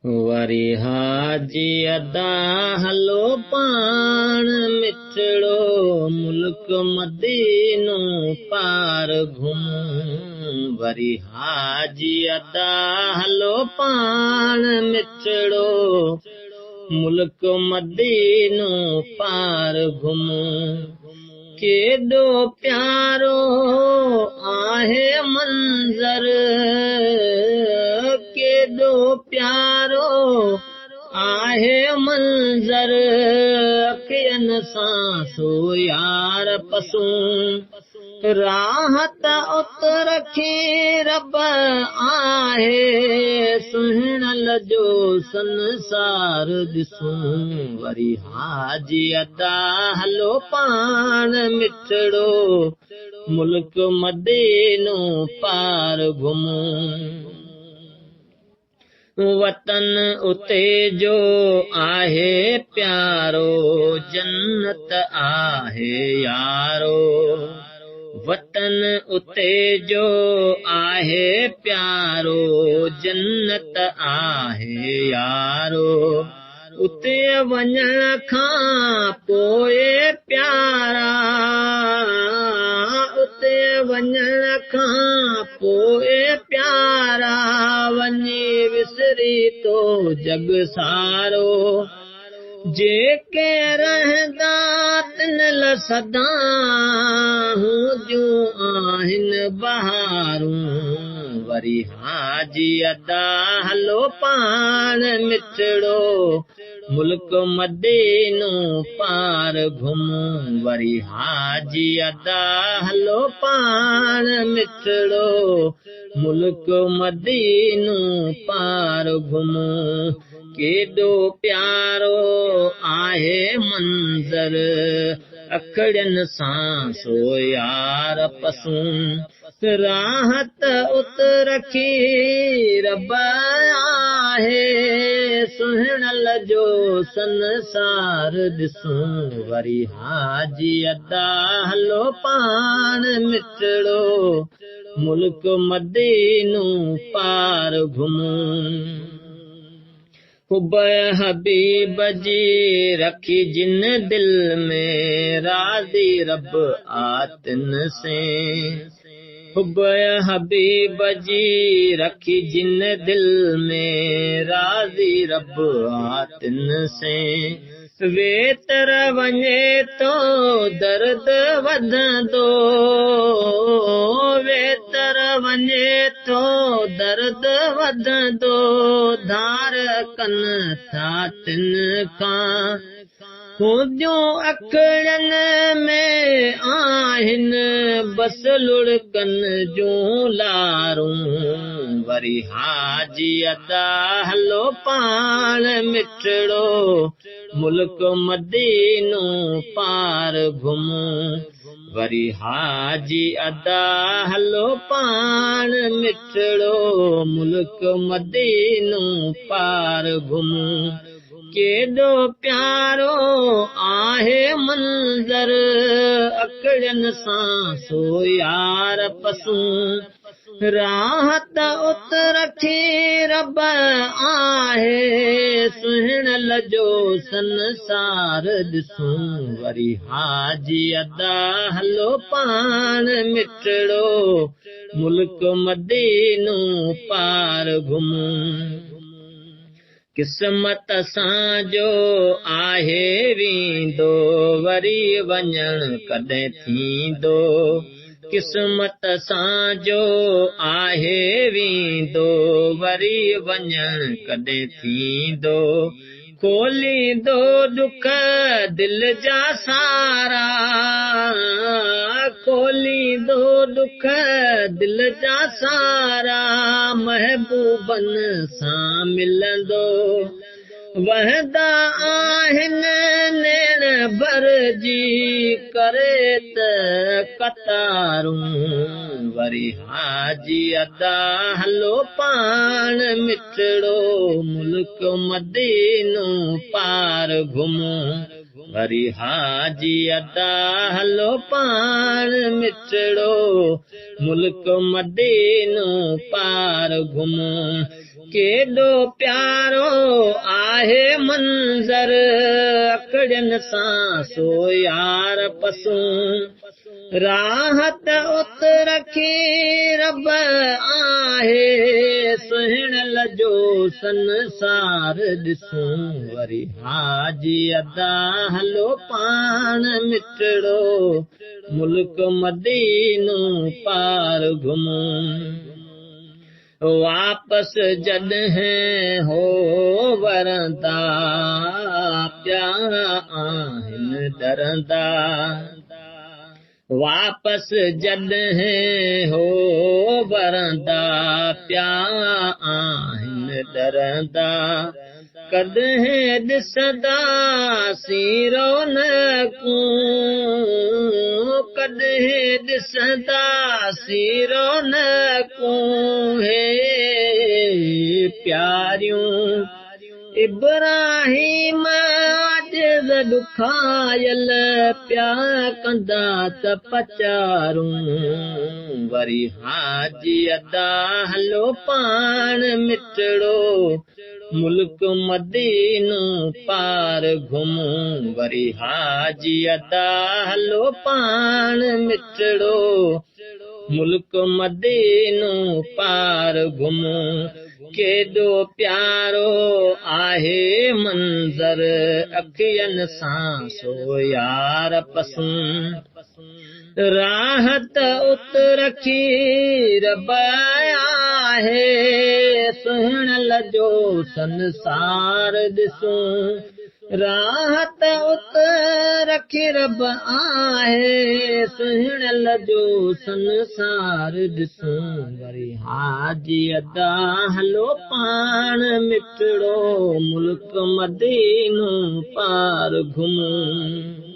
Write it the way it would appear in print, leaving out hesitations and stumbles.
वरी हाजी अदा हलो पाण मिठड़ो मुल्क मदीनो पार घुमूं। वरी हाजी अदा हलो पाण मिठड़ो मुल्क मदीनो पार घुमूं। केॾो प्यारो आहे मंज़र, केॾो प्यारो आहे मंज़र, अखियुनि सां सो यार पसूं। राहत उत रखी रब आहे, सुहिणल जो संसार ॾिसूं। वरी हाजी अदा हलो पाण मिठड़ो मुल्क मदीनो पार घुमूं। वतन उते जो आहे प्यारो, जन्नत आहे यारो। वतन उते जो आहे प्यारो, जन्नत आहे यारो। उते वञण खां पोइ प्यारा, उते वञण खां पोइ प्यारा, वञी विसरी तो जग सारो। जेके रहंदा तिन सदा हूंदियूं आहिनि बहारूं। वरी हाजी अदा हलो पाण मिठड़ो मुल्क मदीनो पार घुमूं। वरी हाजी अदा हलो पाण मिठड़ो मुल्क मदीनो पार घुमूं। केॾो प्यारो आहे मंज़र, अखियुनि सां सो यार पसूं। राहत उत रखी रब आहे, सुहिणल जो संसार ॾिसूं। वरी हाजी अदा हलो पाण मिठड़ो मुल्क मदीनो पार घुमूं। हुब हबीब जी रखी जिन दिल में, राज़ी रब आतिन से। हुब हबीब जी रखी जिन दिल में, राज़ी रब आतिन से। वेतर वञे तो दर्द वधंदो, वेतर वञे तो दर्द वधंदो, धार कन था तिन खां। हूंदियूं अखियुनि में आहिनि बस लुड़कन जूं लारूं। वरी हाजी अदा हलो पाण मिठड़ो मुल्क मदीनो पार घुमूं। वरी हाजी अदा हलो पाण मिठड़ो मुल्क मदीनो पार घुमूं। केॾो प्यारो आहे मंज़र, अखियुनि सां सो यार पसूं। राहत उत रखी रब आहे, सुहिणल जो संसार ॾिसूं। वरी हाजी अदा हलो पाण मिठड़ो मुल्क मदीनो पार घुमूं। किस्मत सां जो आहे वेंदो, वरी वञण कॾहिं थींदो। किस्मत सां जो आहे वेंदो, वरी वञण कॾहिं थींदो। खोलींदो दुख दिल जा सारा, खोलींदो दुख दिल जा सारा, महबूबनि सां मिलंदो। वहदा आहिनि नेण भरजी करे त कतारूं। वरी हाजी अदा हलो पाण मिठड़ो मुल्क मदीनो पार घुमूं। वरी हाजी अदा हलो पाण मिठड़ो मुल्क मदीनो पार घुमूं। केॾो प्यारो आहे मंज़र अखड़ियुनि सां सो यार पसूं राहत उत रखी रब आहे सुहिणल जो संसार ॾिसूं वरी हाजी अदा हलो पाण मिठड़ो मुल्क मदीनो पार घुमूं वापस जॾहिं हो वरंदा पिया आहिनि डरंदा वापस जॾहिं हो वरंदा पिया आहिनि डरंदा कॾहिं ॾिसंदासीं रौनकूं कॾहिं ॾिसंदासीं रौनकूं हे प्यारियूं इब्राहिम आजिज़ ॾुखायल पिया कंदा त पचारूं वरी हाजी अदा हलो पाण मिठड़ो मुल्क मदीनो पार घुमूं वरी हाजी अदा हलो पाण मिठड़ो मुल्क मदीनो पार घुमूं केॾो प्यारो आहे मंज़र अखियुनि सां सो यार पसूं राहत उत रखी रब आहे सुहिणल जो संसार ॾिसूं राहत उत रखी रब आहे सुहिणल जो संसार ॾिसूं वरी हाजी अदा हलो पाण मिठड़ो मुल्क मदीनो पार घुमूं